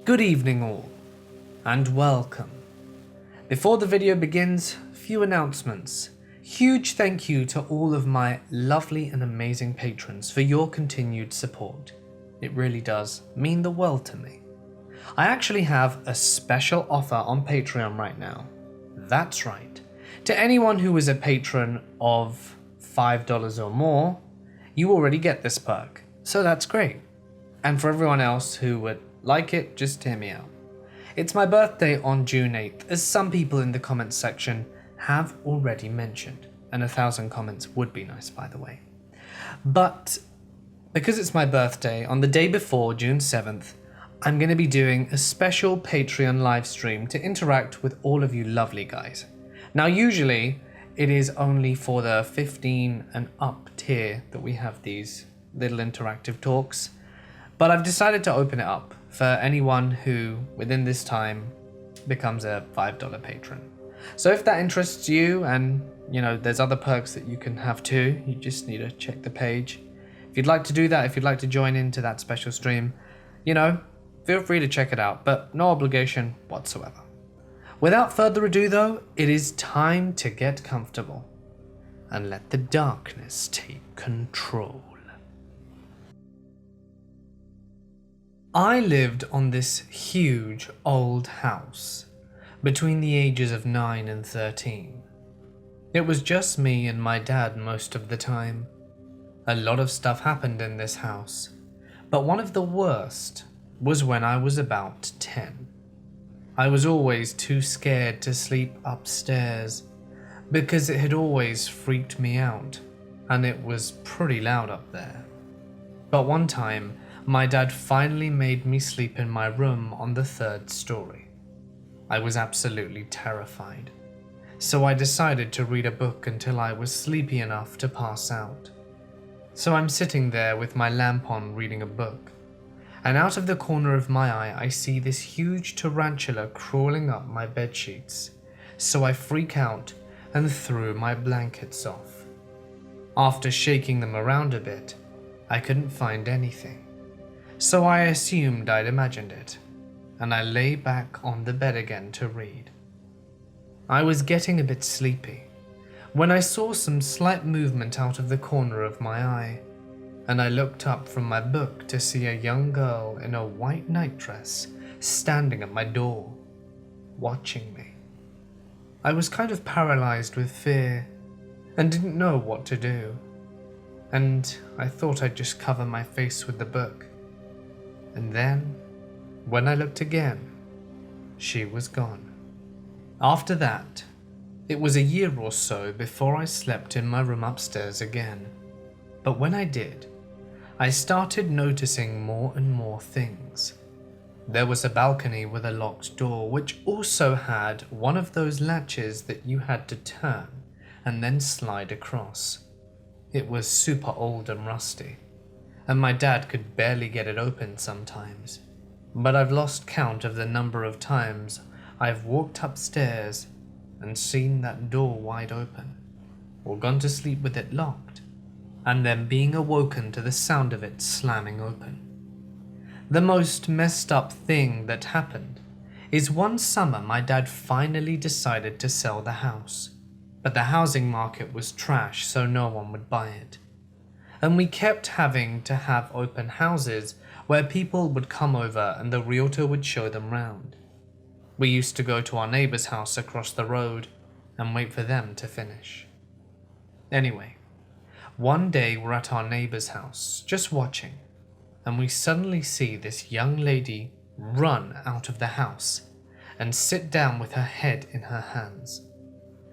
Good evening all, and welcome. Before the video begins, few announcements. Huge thank you to all of my lovely and amazing patrons for your continued support. It really does mean the world to me. I actually have a special offer on Patreon right now. That's right. To anyone who is a patron of $5 or more, you already get this perk, so that's great. And for everyone else who would like it, just hear me out. It's my birthday on June 8th, as some people in the comments section have already mentioned, and 1,000 comments would be nice, by the way. But because it's my birthday, on the day before, June 7th, I'm going to be doing a special Patreon live stream to interact with all of you lovely guys. Now, usually it is only for the 15 and up tier that we have these little interactive talks, but I've decided to open it up for anyone who, within this time, becomes a $5 patron. So if that interests you, and there's other perks that you can have too, you just need to check the page. If you'd like to do that, if you'd like to join into that special stream, feel free to check it out, but no obligation whatsoever. Without further ado though, it is time to get comfortable and let the darkness take control. I lived on this huge old house between the ages of 9 and 13. It was just me and my dad most of the time. A lot of stuff happened in this house, but one of the worst was when I was about 10. I was always too scared to sleep upstairs because it had always freaked me out and it was pretty loud up there. But one time, my dad finally made me sleep in my room on the 3rd story. I was absolutely terrified, so I decided to read a book until I was sleepy enough to pass out. So I'm sitting there with my lamp on reading a book, and out of the corner of my eye I see this huge tarantula crawling up my bedsheets, so I freak out and threw my blankets off. After shaking them around a bit, I couldn't find anything. So I assumed I'd imagined it, and I lay back on the bed again to read. I was getting a bit sleepy when I saw some slight movement out of the corner of my eye, and I looked up from my book to see a young girl in a white nightdress standing at my door, watching me. I was kind of paralyzed with fear and didn't know what to do, and I thought I'd just cover my face with the book. And then, when I looked again, she was gone. After that, it was a year or so before I slept in my room upstairs again. But when I did, I started noticing more and more things. There was a balcony with a locked door, which also had one of those latches that you had to turn and then slide across. It was super old and rusty, and my dad could barely get it open sometimes. But I've lost count of the number of times I've walked upstairs and seen that door wide open, or gone to sleep with it locked, and then being awoken to the sound of it slamming open. The most messed up thing that happened is one summer my dad finally decided to sell the house, but the housing market was trash, so no one would buy it. And we kept having to have open houses where people would come over and the realtor would show them round. We used to go to our neighbor's house across the road and wait for them to finish. Anyway, one day we're at our neighbor's house, just watching, and we suddenly see this young lady run out of the house and sit down with her head in her hands.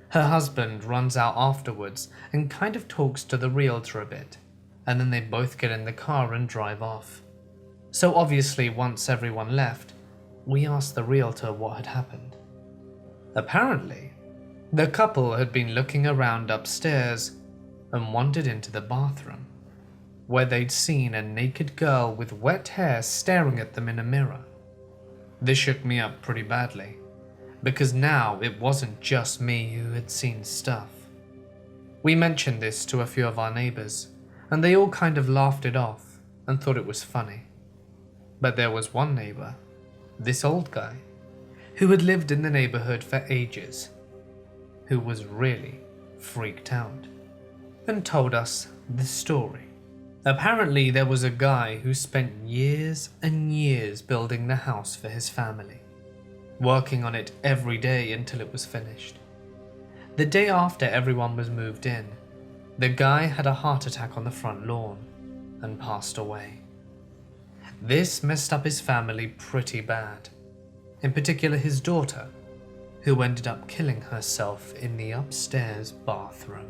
Her husband runs out afterwards and kind of talks to the realtor a bit, and then they both get in the car and drive off. So obviously, once everyone left, we asked the realtor what had happened. Apparently, the couple had been looking around upstairs and wandered into the bathroom, where they'd seen a naked girl with wet hair staring at them in a mirror. This shook me up pretty badly, because now it wasn't just me who had seen stuff. We mentioned this to a few of our neighbors, and they all kind of laughed it off and thought it was funny. But there was one neighbor this old guy, who had lived in the neighborhood for ages, who was really freaked out, and told us this story. Apparently, there was a guy who spent years and years building the house for his family, working on it every day until it was finished. The day after everyone was moved in, the guy had a heart attack on the front lawn and passed away. This messed up his family pretty bad, in particular his daughter, who ended up killing herself in the upstairs bathroom.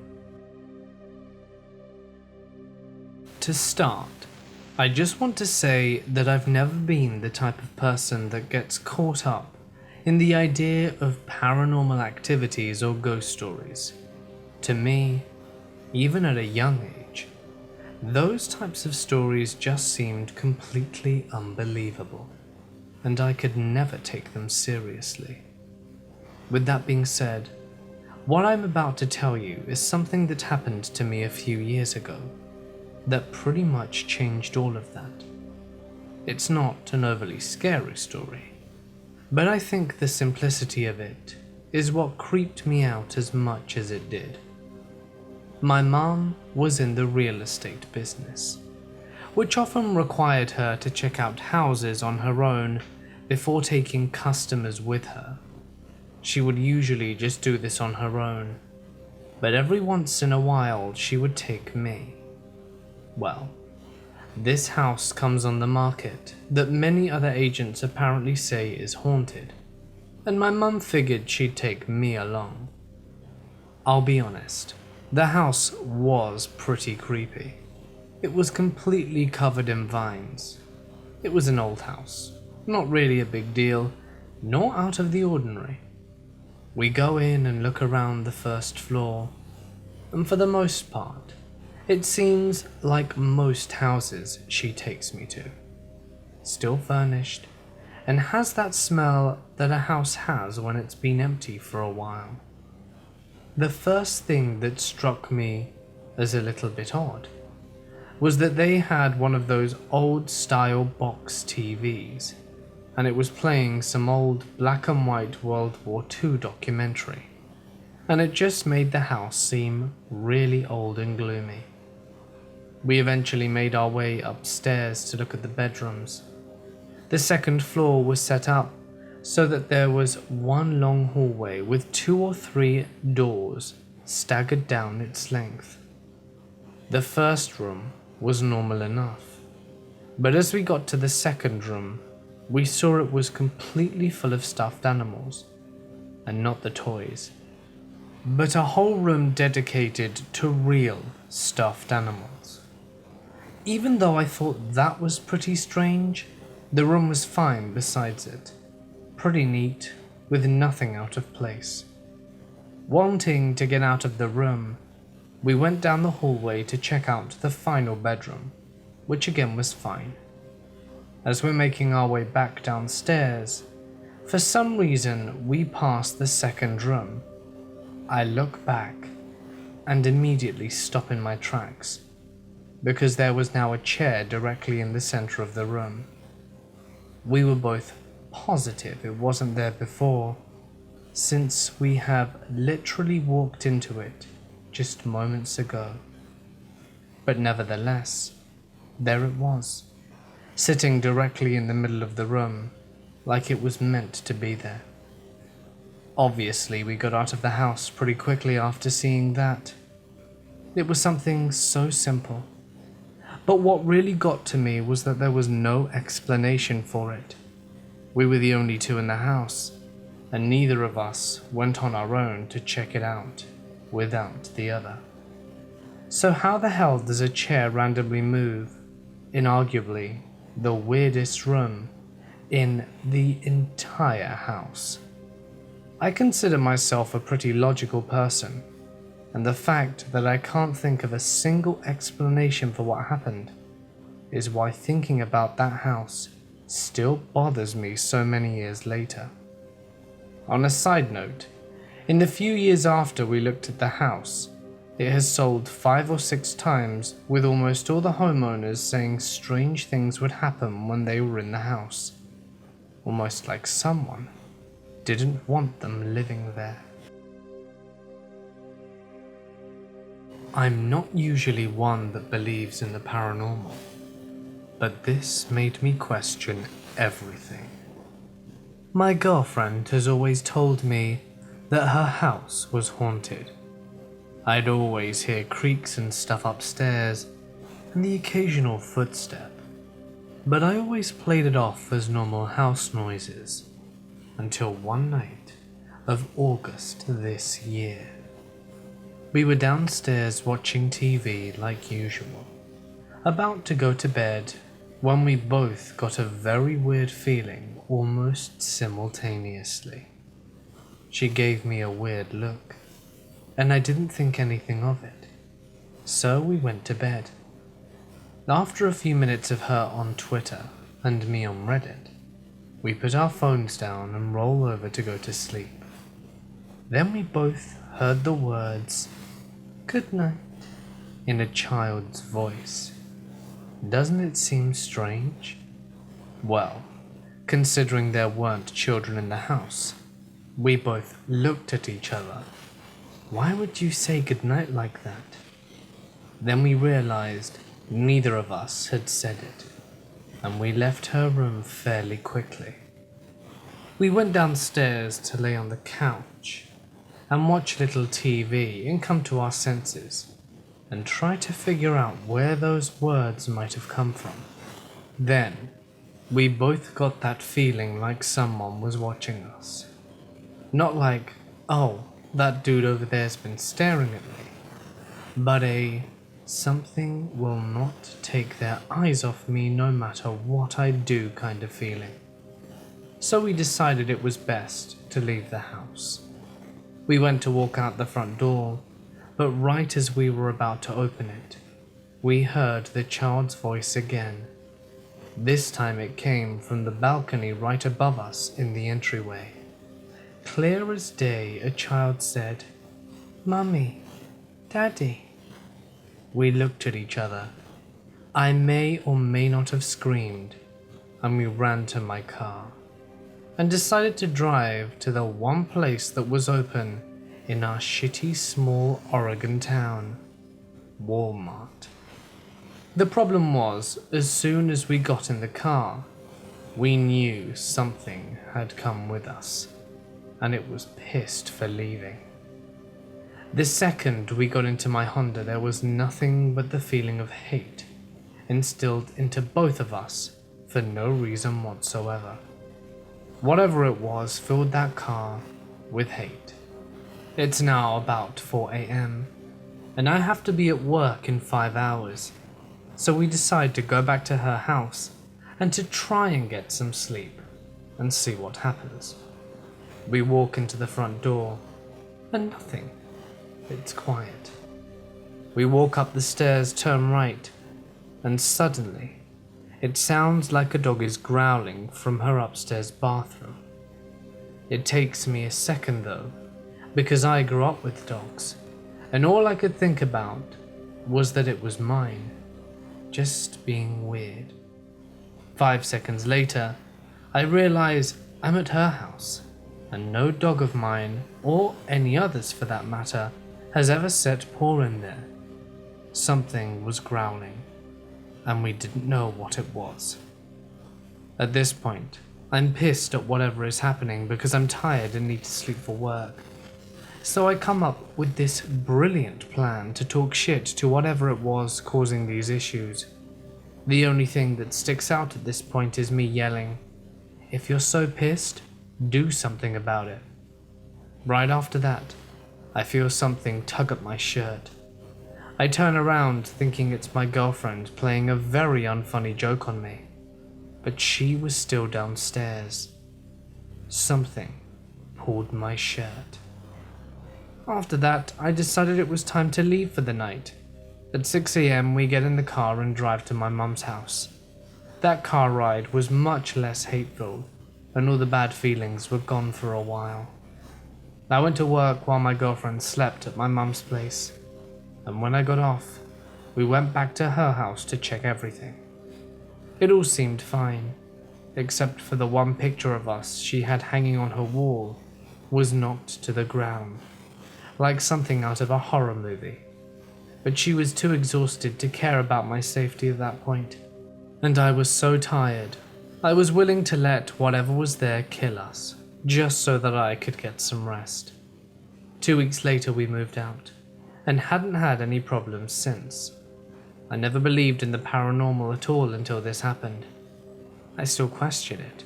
To start, I just want to say that I've never been the type of person that gets caught up in the idea of paranormal activities or ghost stories. To me, even at a young age, those types of stories just seemed completely unbelievable, and I could never take them seriously. With that being said, what I'm about to tell you is something that happened to me a few years ago that pretty much changed all of that. It's not an overly scary story, but I think the simplicity of it is what creeped me out as much as it did. My mom was in the real estate business, which often required her to check out houses on her own before taking customers with her. She would usually just do this on her own, but every once in a while she would take me. Well, this house comes on the market that many other agents apparently say is haunted, and my mum figured she'd take me along. I'll be honest, the house was pretty creepy. It was completely covered in vines. It was an old house, not really a big deal, nor out of the ordinary. We go in and look around the first floor, and for the most part, it seems like most houses she takes me to. Still furnished, and has that smell that a house has when it's been empty for a while. The first thing that struck me as a little bit odd was that they had one of those old-style box TVs, and it was playing some old black and white World War II documentary, and it just made the house seem really old and gloomy. We eventually made our way upstairs to look at the bedrooms. The second floor was set up so that there was one long hallway with 2 or 3 doors staggered down its length. The first room was normal enough, but as we got to the second room, we saw it was completely full of stuffed animals, and not the toys, but a whole room dedicated to real stuffed animals. Even though I thought that was pretty strange, the room was fine besides it. Pretty neat, with nothing out of place. Wanting to get out of the room, we went down the hallway to check out the final bedroom, which again was fine. As we're making our way back downstairs, for some reason we passed the second room. I look back and immediately stop in my tracks, because there was now a chair directly in the center of the room. We were both positive it wasn't there before, since we have literally walked into it just moments ago. But nevertheless, there it was, sitting directly in the middle of the room, like it was meant to be there. Obviously, we got out of the house pretty quickly after seeing that. It was something so simple. But what really got to me was that there was no explanation for it. We were the only two in the house, and neither of us went on our own to check it out without the other. So how the hell does a chair randomly move in arguably the weirdest room in the entire house? I consider myself a pretty logical person, and the fact that I can't think of a single explanation for what happened is why thinking about that house still bothers me so many years later. On a side note, in the few years after we looked at the house, it has sold 5 or 6 times, with almost all the homeowners saying strange things would happen when they were in the house. almost like someone didn't want them living there. I'm not usually one that believes in the paranormal, but this made me question everything. My girlfriend has always told me that her house was haunted. I'd always hear creaks and stuff upstairs and the occasional footstep, but I always played it off as normal house noises until one night of August this year. We were downstairs watching TV like usual, about to go to bed, when we both got a very weird feeling almost simultaneously. She gave me a weird look, and I didn't think anything of it, so we went to bed. After a few minutes of her on Twitter and me on Reddit, we put our phones down and rolled over to go to sleep. Then we both heard the words, "Good night," in a child's voice. Doesn't it seem strange? Well, considering there weren't children in the house, we both looked at each other. Why would you say goodnight like that? Then we realized neither of us had said it, and we left her room fairly quickly. We went downstairs to lay on the couch and watch a little TV and come to our senses and try to figure out where those words might have come from. Then, we both got that feeling like someone was watching us. Not like, oh, that dude over there's been staring at me, but a something will not take their eyes off me no matter what I do kind of feeling. So we decided it was best to leave the house. We went to walk out the front door, but right as we were about to open it, we heard the child's voice again. This time it came from the balcony right above us in the entryway. Clear as day, a child said, "Mummy, Daddy." We looked at each other. I may or may not have screamed, and we ran to my car and decided to drive to the one place that was open in our shitty small Oregon town, Walmart. The problem was, as soon as we got in the car, we knew something had come with us, and it was pissed for leaving. The second we got into my Honda, there was nothing but the feeling of hate instilled into both of us for no reason whatsoever. Whatever it was filled that car with hate. It's now about 4 a.m. and I have to be at work in 5 hours, so we decide to go back to her house and to try and get some sleep and see what happens. We walk into the front door and nothing. It's quiet. We walk up the stairs, turn right, and suddenly it sounds like a dog is growling from her upstairs bathroom. It takes me a second though, because I grew up with dogs, and all I could think about was that it was mine, just being weird. 5 seconds later, I realize I'm at her house, and no dog of mine, or any others for that matter, has ever set paw in there. Something was growling, and we didn't know what it was. At this point, I'm pissed at whatever is happening because I'm tired and need to sleep for work. So I come up with this brilliant plan to talk shit to whatever it was causing these issues. The only thing that sticks out at this point is me yelling, "If you're so pissed, do something about it." Right after that, I feel something tug at my shirt. I turn around thinking it's my girlfriend playing a very unfunny joke on me, but she was still downstairs. Something pulled my shirt. After that, I decided it was time to leave for the night. At 6 a.m. we get in the car and drive to my mum's house. That car ride was much less hate-filled, and all the bad feelings were gone for a while. I went to work while my girlfriend slept at my mum's place, and when I got off, we went back to her house to check everything. It all seemed fine. except for the one picture of us she had hanging on her wall, was knocked to the ground, like something out of a horror movie. But she was too exhausted to care about my safety at that point, and I was so tired, I was willing to let whatever was there kill us, just so that I could get some rest. 2 weeks later we moved out, and hadn't had any problems since. I never believed in the paranormal at all until this happened. I still question it.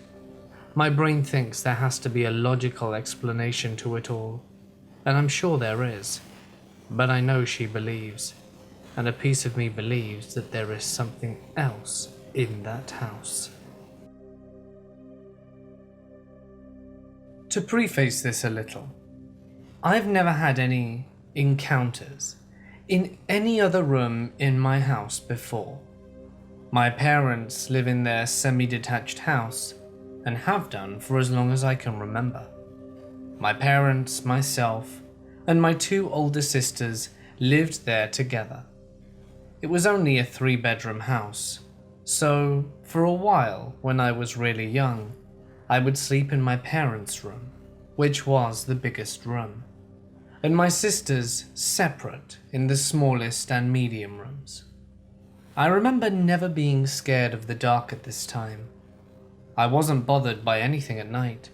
My brain thinks there has to be a logical explanation to it all, and I'm sure there is. But I know she believes, and a piece of me believes that there is something else in that house. To preface this a little, I've never had any encounters in any other room in my house before. My parents live in their semi-detached house and have done for as long as I can remember. My parents, myself, and my 2 older sisters lived there together. It was only a 3-bedroom house, so for a while when I was really young, I would sleep in my parents' room, which was the biggest room, and my sisters separate in the smallest and medium rooms. I remember never being scared of the dark at this time. I wasn't bothered by anything at night.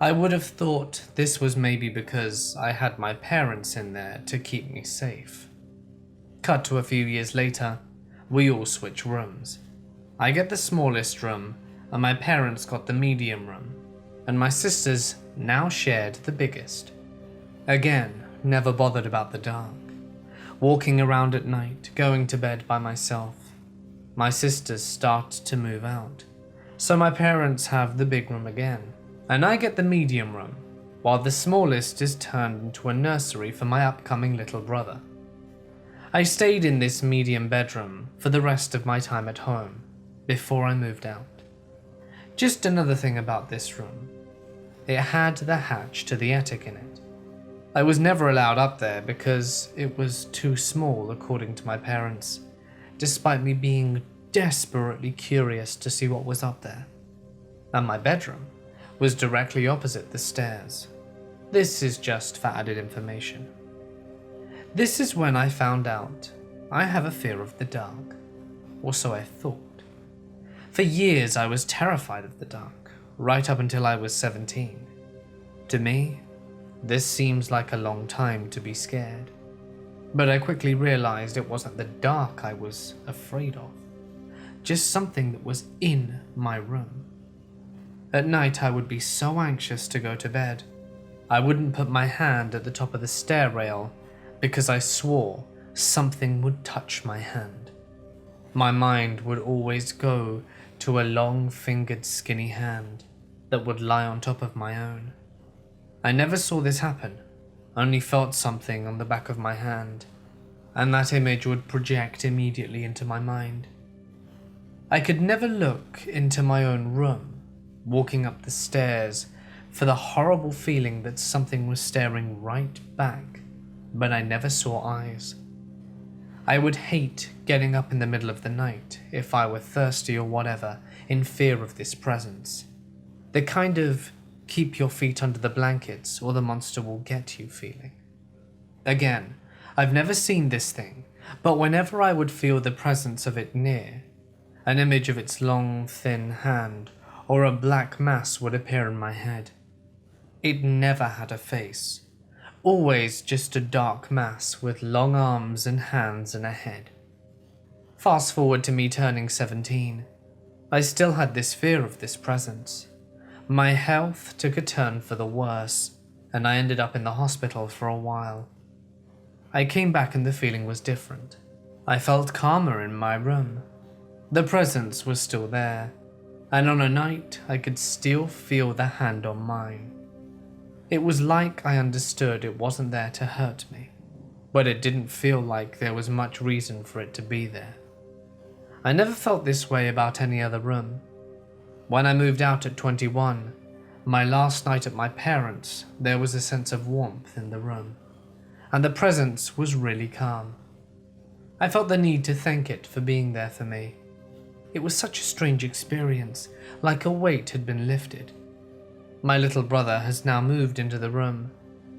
I would have thought this was maybe because I had my parents in there to keep me safe. Cut to a few years later, we all switch rooms. I get the smallest room, and my parents got the medium room, and my sisters now shared the biggest. Again, never bothered about the dark. Walking around at night, going to bed by myself. My sisters start to move out, so my parents have the big room again, and I get the medium room, while the smallest is turned into a nursery for my upcoming little brother. I stayed in this medium bedroom for the rest of my time at home, before I moved out. Just another thing about this room. It had the hatch to the attic in it. I was never allowed up there because it was too small according to my parents, despite me being desperately curious to see what was up there. And my bedroom was directly opposite the stairs. This is just for added information. This is when I found out I have a fear of the dark, or so I thought. For years I was terrified of the dark, right up until I was 17. To me, this seems like a long time to be scared, but I quickly realized it wasn't the dark I was afraid of, just something that was in my room. At night I would be so anxious to go to bed. I wouldn't put my hand at the top of the stair rail because I swore something would touch my hand. My mind would always go to a long-fingered skinny hand that would lie on top of my own. I never saw this happen, only felt something on the back of my hand, and that image would project immediately into my mind. I could never look into my own room, walking up the stairs, for the horrible feeling that something was staring right back, but I never saw eyes. I would hate getting up in the middle of the night if I were thirsty or whatever, in fear of this presence. The kind of keep your feet under the blankets or the monster will get you feeling. Again, I've never seen this thing, but whenever I would feel the presence of it near, an image of its long, thin hand or a black mass would appear in my head. It never had a face, always just a dark mass with long arms and hands and a head. Fast forward to me turning 17. I still had this fear of this presence. My health took a turn for the worse, and I ended up in the hospital for a while. I came back and the feeling was different. I felt calmer in my room. The presence was still there, and on a night I could still feel the hand on mine. It was like I understood it wasn't there to hurt me, but it didn't feel like there was much reason for it to be there. I never felt this way about any other room. When I moved out at 21, my last night at my parents', there was a sense of warmth in the room, and the presence was really calm. I felt the need to thank it for being there for me. It was such a strange experience, like a weight had been lifted. My little brother has now moved into the room,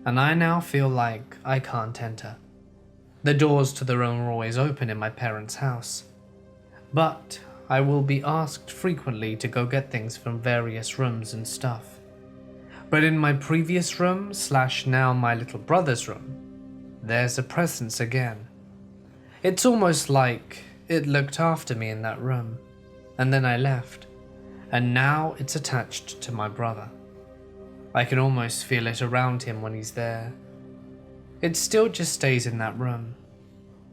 and I now feel like I can't enter. The doors to the room are always open in my parents' house, but I will be asked frequently to go get things from various rooms and stuff. But in my previous room / now my little brother's room, there's a presence again. It's almost like it looked after me in that room, and then I left, and now it's attached to my brother. I can almost feel it around him when he's there. It still just stays in that room.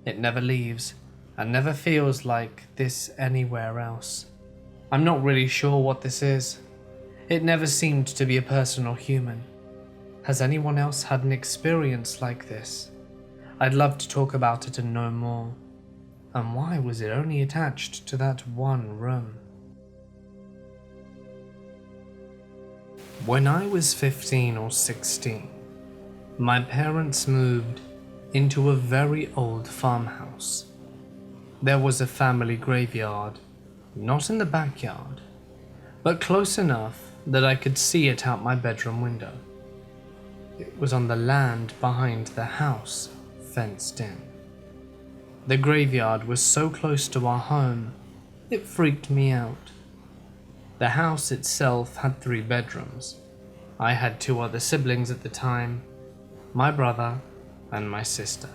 It never leaves, and never feels like this anywhere else. I'm not really sure what this is. It never seemed to be a person or human. Has anyone else had an experience like this? I'd love to talk about it and know more. And why was it only attached to that one room? When I was 15 or 16, my parents moved into a very old farmhouse. There was a family graveyard, not in the backyard, but close enough that I could see it out my bedroom window. It was on the land behind the house, fenced in. The graveyard was so close to our home, it freaked me out. The house itself had 3 bedrooms. I had 2 other siblings at the time, my brother and my sister.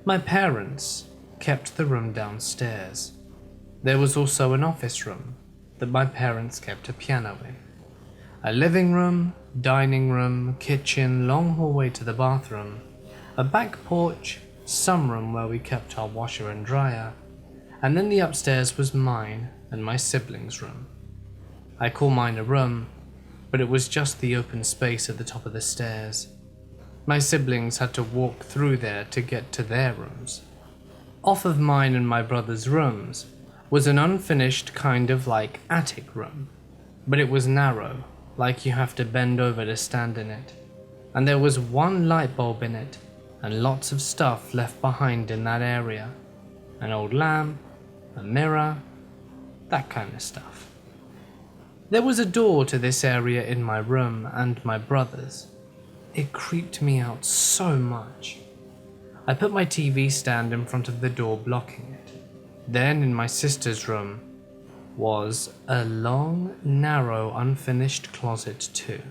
My parents kept the room downstairs. There was also an office room that my parents kept a piano in. A living room, dining room, kitchen, long hallway to the bathroom, a back porch, some room where we kept our washer and dryer, and then the upstairs was mine and my siblings' room. I call mine a room, but it was just the open space at the top of the stairs. My siblings had to walk through there to get to their rooms. Off of mine and my brother's rooms was an unfinished kind of like attic room, but it was narrow, like you have to bend over to stand in it, and there was 1 light bulb in it and lots of stuff left behind in that area. An old lamp, a mirror, that kind of stuff. There was a door to this area in my room and my brother's. It creeped me out so much. I put my TV stand in front of the door blocking it. Then in my sister's room was a long, narrow, unfinished closet too.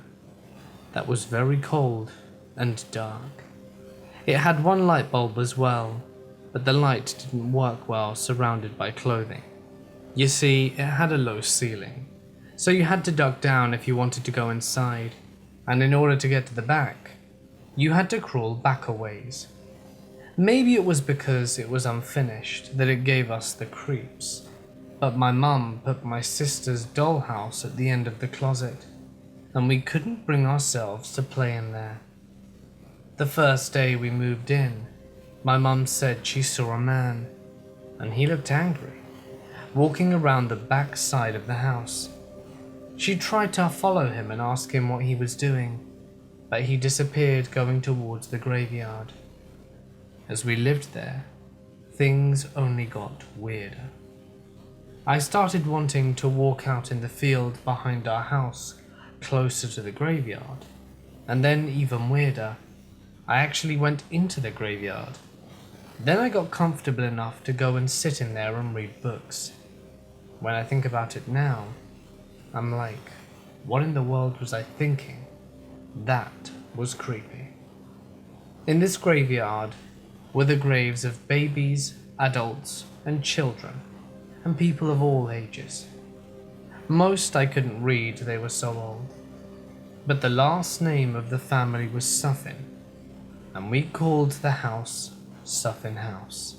That was very cold and dark. It had 1 light bulb as well, but the light didn't work well surrounded by clothing. You see, it had a low ceiling, so you had to duck down if you wanted to go inside, and in order to get to the back, you had to crawl back a ways. Maybe it was because it was unfinished that it gave us the creeps, but my mum put my sister's dollhouse at the end of the closet, and we couldn't bring ourselves to play in there. The first day we moved in, my mum said she saw a man, and he looked angry, walking around the back side of the house. She tried to follow him and ask him what he was doing, but he disappeared going towards the graveyard. As we lived there, things only got weirder. I started wanting to walk out in the field behind our house, closer to the graveyard, and then even weirder, I actually went into the graveyard. Then I got comfortable enough to go and sit in there and read books. When I think about it now, I'm like, what in the world was I thinking? That was creepy. In this graveyard were the graves of babies, adults, and children, and people of all ages. Most I couldn't read, they were so old. But the last name of the family was Suffin, and we called the house Suffin House.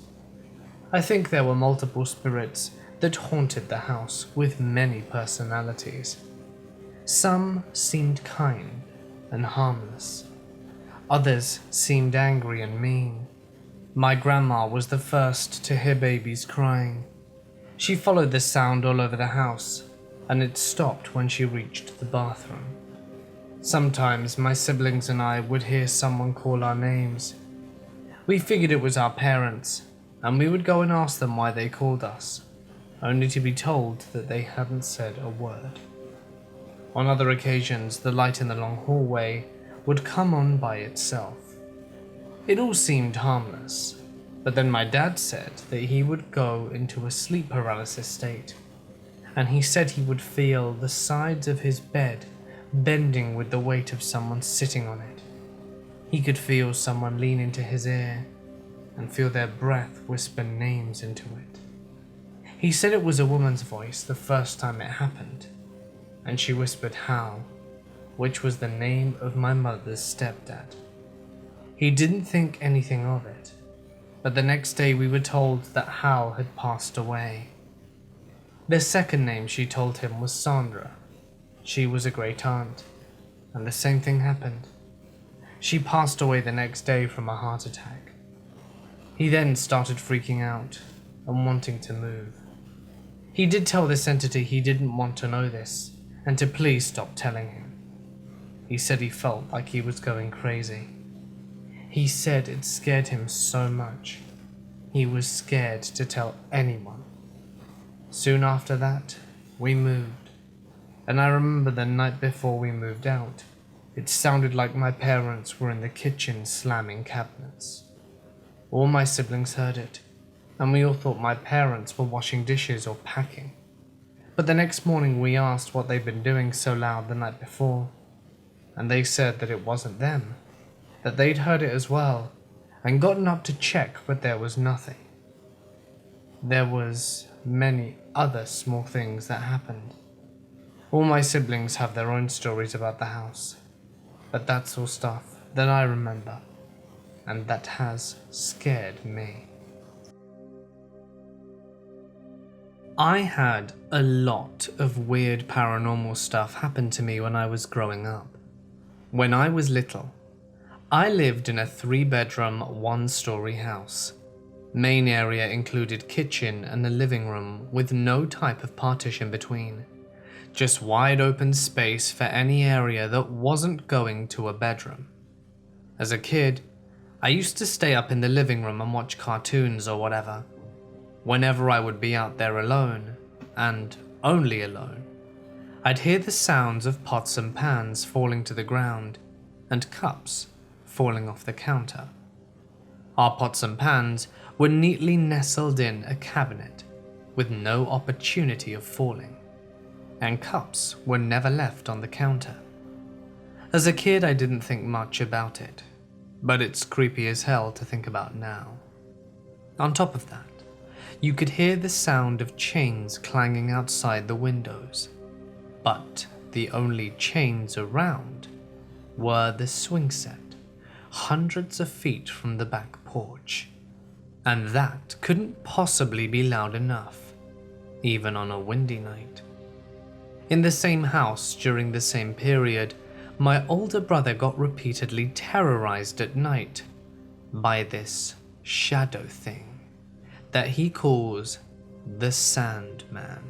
I think there were multiple spirits that haunted the house with many personalities. Some seemed kind and harmless. Others seemed angry and mean. My grandma was the first to hear babies crying. She followed the sound all over the house, and it stopped when she reached the bathroom. Sometimes my siblings and I would hear someone call our names. We figured it was our parents, and we would go and ask them why they called us. only to be told that they hadn't said a word. On other occasions, the light in the long hallway would come on by itself. It all seemed harmless, but then my dad said that he would go into a sleep paralysis state, and he said he would feel the sides of his bed bending with the weight of someone sitting on it. He could feel someone lean into his ear and feel their breath whisper names into it. He said it was a woman's voice the first time it happened, and she whispered Hal, which was the name of my mother's stepdad. He didn't think anything of it, but the next day we were told that Hal had passed away. The second name she told him was Sandra. She was a great aunt, and the same thing happened. She passed away the next day from a heart attack. He then started freaking out and wanting to move. He did tell this entity he didn't want to know this, and to please stop telling him. He said he felt like he was going crazy. He said it scared him so much, he was scared to tell anyone. Soon after that, we moved, and I remember the night before we moved out, it sounded like my parents were in the kitchen slamming cabinets. All my siblings heard it, and we all thought my parents were washing dishes or packing. But the next morning we asked what they'd been doing so loud the night before, and they said that it wasn't them, that they'd heard it as well, and gotten up to check, but there was nothing. There was many other small things that happened. All my siblings have their own stories about the house, but that's all stuff that I remember, and that has scared me. I had a lot of weird paranormal stuff happen to me when I was growing up. When I was little, I lived in a 3-bedroom, 1-story house. Main area included kitchen and a living room with no type of partition between. Just wide open space for any area that wasn't going to a bedroom. As a kid, I used to stay up in the living room and watch cartoons or whatever. Whenever I would be out there alone, and only alone, I'd hear the sounds of pots and pans falling to the ground, and cups falling off the counter. Our pots and pans were neatly nestled in a cabinet, with no opportunity of falling, and cups were never left on the counter. As a kid, I didn't think much about it, but it's creepy as hell to think about now. On top of that, you could hear the sound of chains clanging outside the windows, but the only chains around were the swing set, hundreds of feet from the back porch, and that couldn't possibly be loud enough, even on a windy night. In the same house during the same period, my older brother got repeatedly terrorized at night by this shadow thing that he calls the Sandman.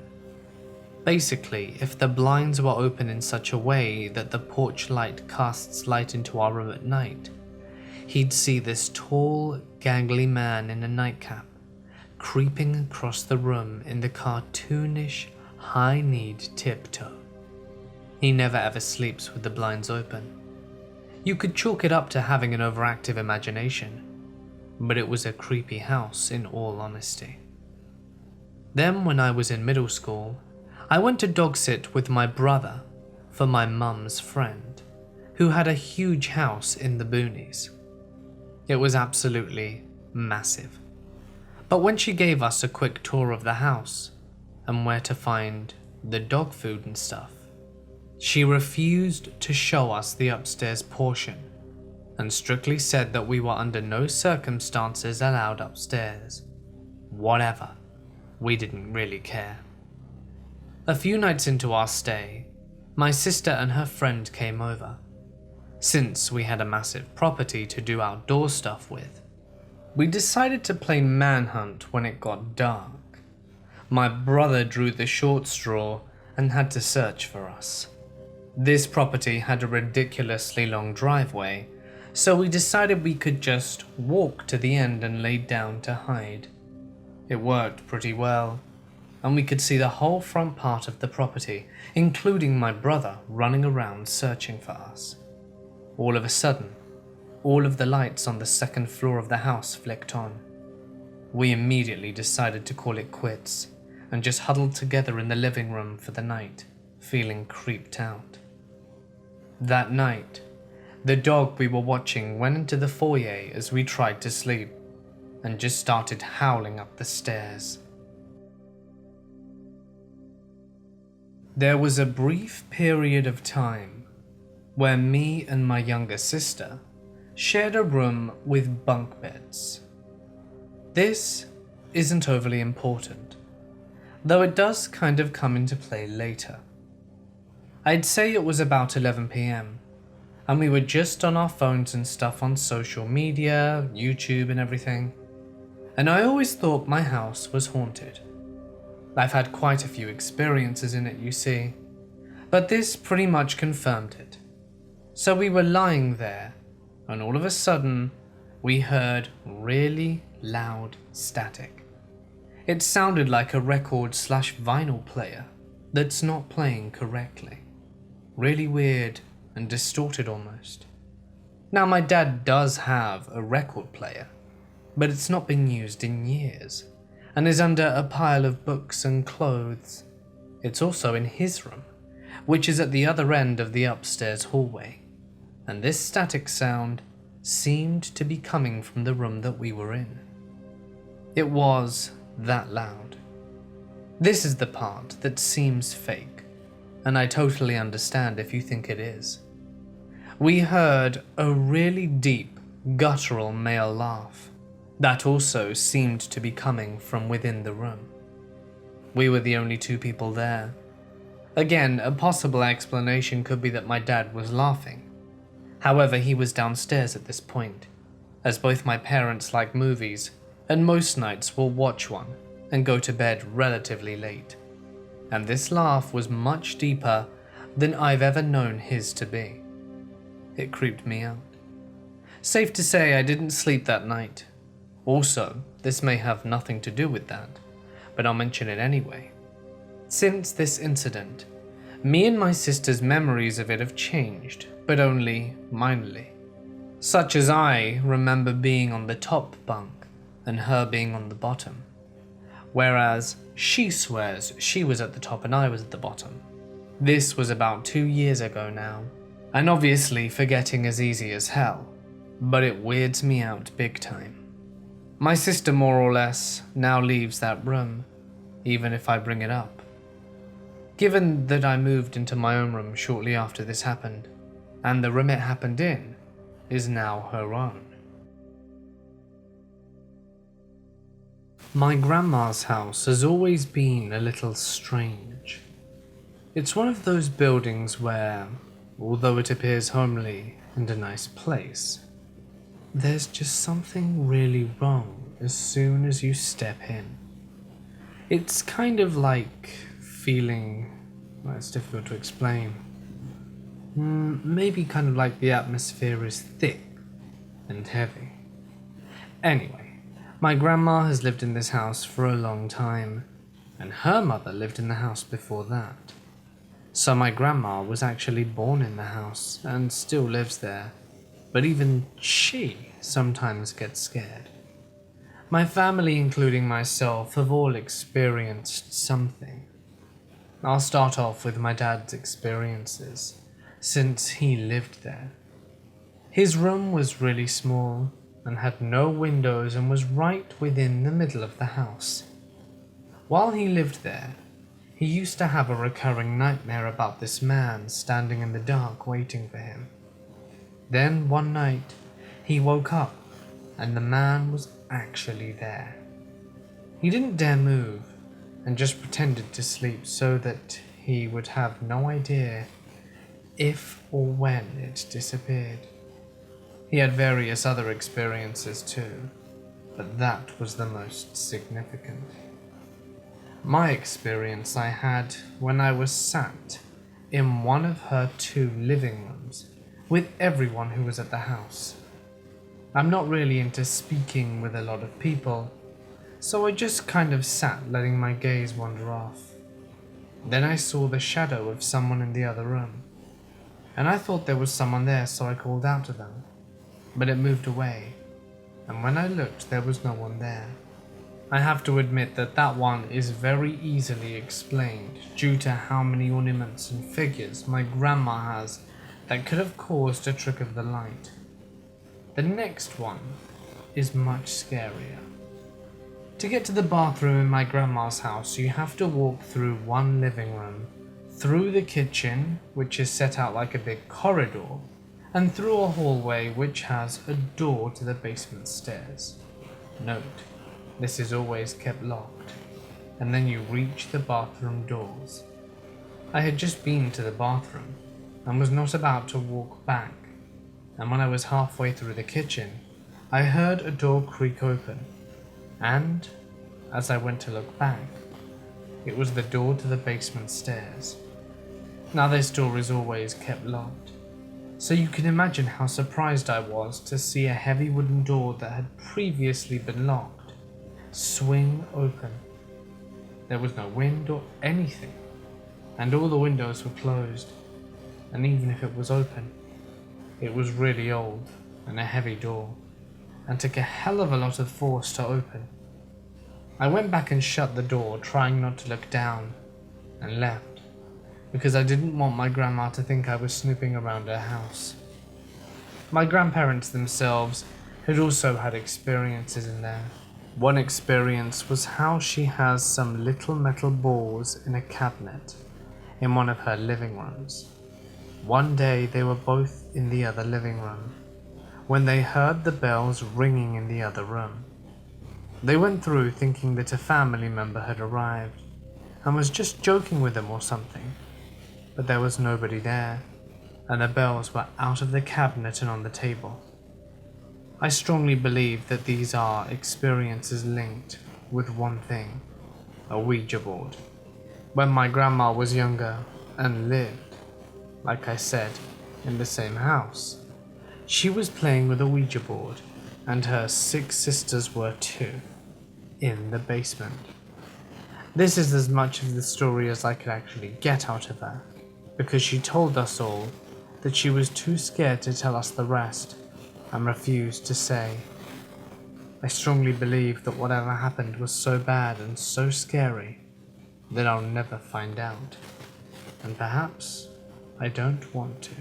Basically, if the blinds were open in such a way that the porch light casts light into our room at night, he'd see this tall, gangly man in a nightcap creeping across the room in the cartoonish, high-kneed tiptoe. He never ever sleeps with the blinds open. You could chalk it up to having an overactive imagination, but it was a creepy house in all honesty. Then when I was in middle school, I went to dog sit with my brother for my mum's friend, who had a huge house in the boonies. It was absolutely massive. But when she gave us a quick tour of the house and where to find the dog food and stuff, she refused to show us the upstairs portion and strictly said that we were under no circumstances allowed upstairs. Whatever, we didn't really care. A few nights into our stay, my sister and her friend came over. Since we had a massive property to do outdoor stuff with, we decided to play manhunt when it got dark. My brother drew the short straw and had to search for us. This property had a ridiculously long driveway, so we decided we could just walk to the end and lay down to hide. It worked pretty well, and we could see the whole front part of the property, including my brother running around searching for us. All of a sudden, all of the lights on the second floor of the house flicked on. We immediately decided to call it quits and just huddled together in the living room for the night, feeling creeped out. That night, the dog we were watching went into the foyer as we tried to sleep and just started howling up the stairs. There was a brief period of time where me and my younger sister shared a room with bunk beds. This isn't overly important, though it does kind of come into play later. I'd say it was about 11 p.m, and we were just on our phones and stuff on social media, YouTube and everything, and I always thought my house was haunted. I've had quite a few experiences in it, you see, but this pretty much confirmed it. So we were lying there, and all of a sudden, we heard really loud static. It sounded like a record/vinyl player that's not playing correctly. Really weird and distorted almost. Now my dad does have a record player, but it's not been used in years, and is under a pile of books and clothes. It's also in his room, which is at the other end of the upstairs hallway, and this static sound seemed to be coming from the room that we were in. It was that loud. This is the part that seems fake, and I totally understand if you think it is. We heard a really deep, guttural male laugh that also seemed to be coming from within the room. We were the only two people there. Again, a possible explanation could be that my dad was laughing. However, he was downstairs at this point, as both my parents like movies, and most nights will watch one and go to bed relatively late. And this laugh was much deeper than I've ever known his to be. It creeped me out. Safe to say I didn't sleep that night. Also, this may have nothing to do with that, but I'll mention it anyway. Since this incident, me and my sister's memories of it have changed, but only minorly. Such as I remember being on the top bunk and her being on the bottom, whereas she swears she was at the top and I was at the bottom. This was about 2 years ago now, and obviously forgetting is easy as hell, but it weirds me out big time. My sister more or less now leaves that room, even if I bring it up. Given that I moved into my own room shortly after this happened, and the room it happened in is now her own. My grandma's house has always been a little strange. It's one of those buildings where, although it appears homely and a nice place, there's just something really wrong as soon as you step in. It's kind of like feeling, well, it's difficult to explain. Maybe kind of like the atmosphere is thick and heavy. Anyway, my grandma has lived in this house for a long time, and her mother lived in the house before that. So my grandma was actually born in the house and still lives there, but even she sometimes gets scared. My family, including myself, have all experienced something. I'll start off with my dad's experiences, since he lived there. His room was really small and had no windows and was right within the middle of the house. While he lived there, he used to have a recurring nightmare about this man standing in the dark waiting for him. Then one night, he woke up and the man was actually there. He didn't dare move and just pretended to sleep so that he would have no idea if or when it disappeared. He had various other experiences too, but that was the most significant. My experience I had when I was sat in one of her 2 living rooms with everyone who was at the house. I'm not really into speaking with a lot of people, so I just kind of sat letting my gaze wander off. Then I saw the shadow of someone in the other room, and I thought there was someone there, so I called out to them, but it moved away, and when I looked there was no one there. I have to admit that that one is very easily explained due to how many ornaments and figures my grandma has that could have caused a trick of the light. The next one is much scarier. To get to the bathroom in my grandma's house, you have to walk through one living room, through the kitchen, which is set out like a big corridor, and through a hallway which has a door to the basement stairs. Note, this is always kept locked, and then you reach the bathroom doors. I had just been to the bathroom and was not about to walk back, and when I was halfway through the kitchen, I heard a door creak open, and as I went to look back, it was the door to the basement stairs. Now this door is always kept locked, so you can imagine how surprised I was to see a heavy wooden door that had previously been locked swing open. There was no wind or anything, and all the windows were closed, and even if it was open, it was really old and a heavy door, and took a hell of a lot of force to open. I went back and shut the door, trying not to look down, and left, because I didn't want my grandma to think I was snooping around her house. My grandparents themselves had also had experiences in there. One experience was how she has some little metal balls in a cabinet in one of her living rooms. One day they were both in the other living room when they heard the bells ringing in the other room. They went through thinking that a family member had arrived and was just joking with them or something, but there was nobody there, and the bells were out of the cabinet and on the table. I strongly believe that these are experiences linked with one thing, a Ouija board. When my grandma was younger and lived, like I said, in the same house, she was playing with a Ouija board, and her 6 sisters were too, in the basement. This is as much of the story as I could actually get out of her, because she told us all that she was too scared to tell us the rest, and refused to say. I strongly believe that whatever happened was so bad and so scary that I'll never find out, and perhaps I don't want to.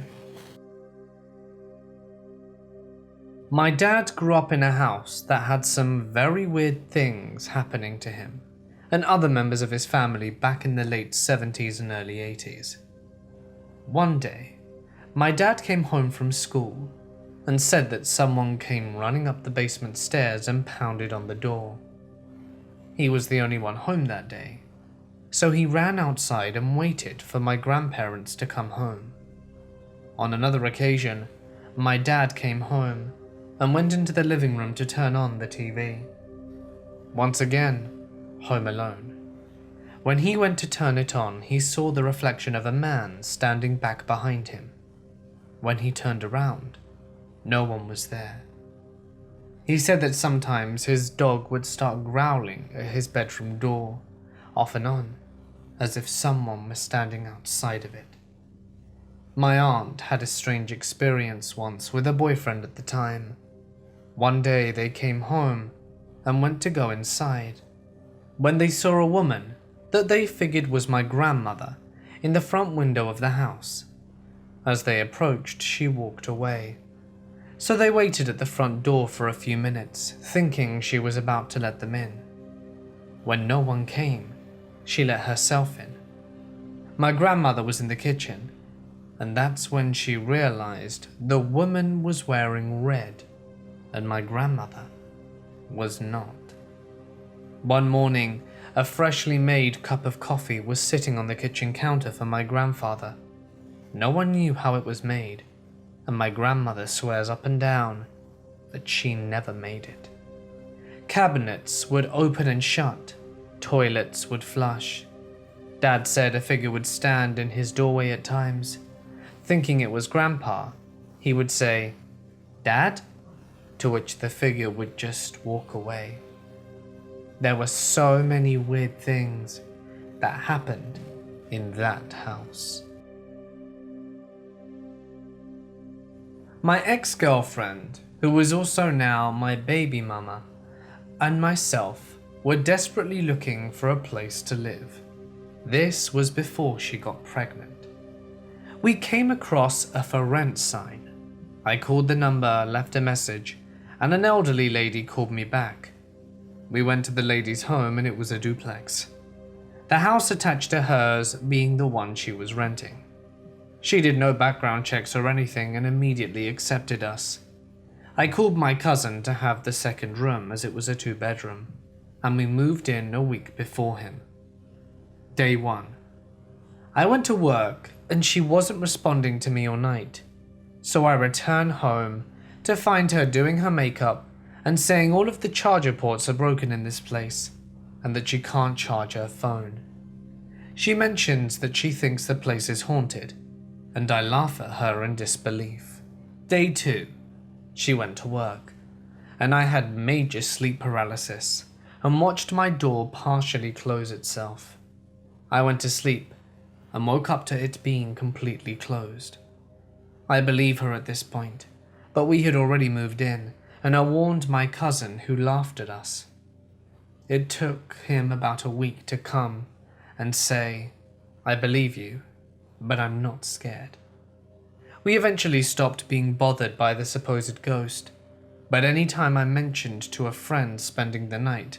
My dad grew up in a house that had some very weird things happening to him and other members of his family back in the late 70s and early 80s. One day, my dad came home from school and said that someone came running up the basement stairs and pounded on the door. He was the only one home that day, so he ran outside and waited for my grandparents to come home. On another occasion, my dad came home and went into the living room to turn on the TV. Once again, home alone. When he went to turn it on, he saw the reflection of a man standing back behind him. When he turned around, no one was there. He said that sometimes his dog would start growling at his bedroom door, off and on, as if someone was standing outside of it. My aunt had a strange experience once with a boyfriend at the time. One day they came home and went to go inside, when they saw a woman that they figured was my grandmother in the front window of the house. As they approached, she walked away. So they waited at the front door for a few minutes, thinking she was about to let them in. When no one came, she let herself in. My grandmother was in the kitchen, and that's when she realized the woman was wearing red, and my grandmother was not. One morning, a freshly made cup of coffee was sitting on the kitchen counter for my grandfather. No one knew how it was made, and my grandmother swears up and down that she never made it. Cabinets would open and shut, toilets would flush. Dad said a figure would stand in his doorway at times. Thinking it was Grandpa, he would say, "Dad?" to which the figure would just walk away. There were so many weird things that happened in that house. My ex-girlfriend, who was also now my baby mama, and myself were desperately looking for a place to live. This was before she got pregnant. We came across a for rent sign. I called the number, left a message, and an elderly lady called me back. We went to the lady's home and it was a duplex. The house attached to hers being the one she was renting. She did no background checks or anything and immediately accepted us. I called my cousin to have the second room as it was a 2-bedroom, and we moved in a week before him. Day 1. I went to work and she wasn't responding to me all night, so I returned home to find her doing her makeup and saying all of the charger ports are broken in this place and that she can't charge her phone. She mentions that she thinks the place is haunted, and I laugh at her in disbelief. Day 2. She went to work, and I had major sleep paralysis and watched my door partially close itself. I went to sleep and woke up to it being completely closed. I believe her at this point, but we had already moved in, and I warned my cousin, who laughed at us. It took him about a week to come and say, "I believe you, but I'm not scared." We eventually stopped being bothered by the supposed ghost, but any time I mentioned to a friend spending the night,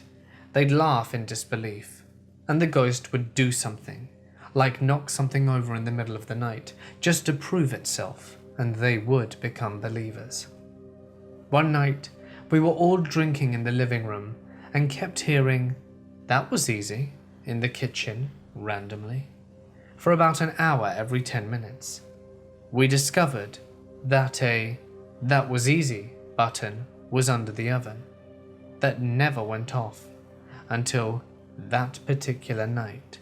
they'd laugh in disbelief, and the ghost would do something, like knock something over in the middle of the night, just to prove itself, and they would become believers. One night, we were all drinking in the living room and kept hearing, "That was easy," in the kitchen, randomly, for about an hour every 10 minutes. We discovered that a "that was easy" button was under the oven that never went off until that particular night.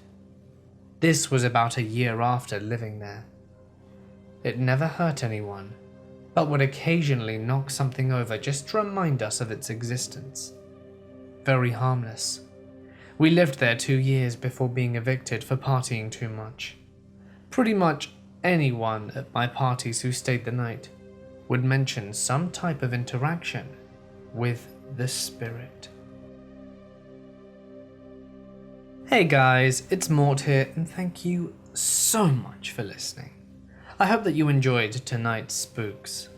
This was about a year after living there. It never hurt anyone, but would occasionally knock something over just to remind us of its existence. Very harmless. We lived there 2 years before being evicted for partying too much. Pretty much anyone at my parties who stayed the night would mention some type of interaction with the spirit. Hey guys, it's Mort here, and thank you so much for listening. I hope that you enjoyed tonight's spooks.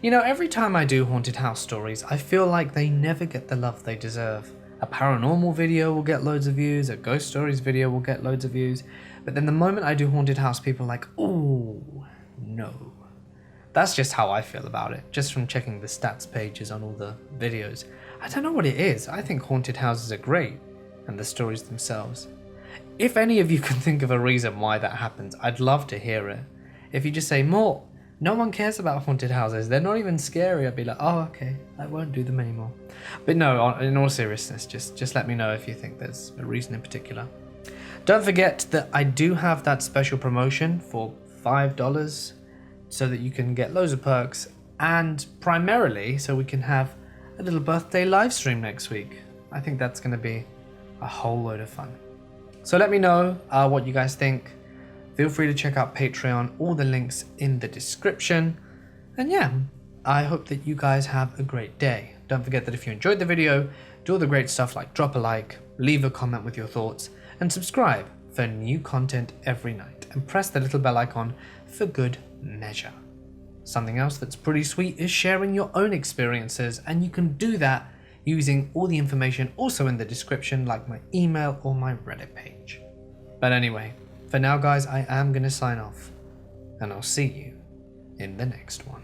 You know, every time I do haunted house stories, I feel like they never get the love they deserve. A paranormal video will get loads of views, a ghost stories video will get loads of views, but then the moment I do haunted house, people are like, "Oh, no." That's just how I feel about it, just from checking the stats pages on all the videos. I don't know what it is. I think haunted houses are great, and the stories themselves. If any of you can think of a reason why that happens, I'd love to hear it. If you just say, "More, no one cares about haunted houses, they're not even scary," I'd be like, "Oh, okay, I won't do them anymore." But no, in all seriousness, just let me know if you think there's a reason in particular. Don't forget that I do have that special promotion for $5 so that you can get loads of perks, and primarily so we can have a little birthday live stream next week. I think that's going to be a whole load of fun. So let me know what you guys think. Feel free to check out Patreon, all the links in the description. And yeah, I hope that you guys have a great day. Don't forget that if you enjoyed the video, do all the great stuff like drop a like, leave a comment with your thoughts, and subscribe for new content every night. And press the little bell icon for good measure. Something else that's pretty sweet is sharing your own experiences, and you can do that using all the information also in the description, like my email or my Reddit page. But anyway, for now guys, I am going to sign off, and I'll see you in the next one.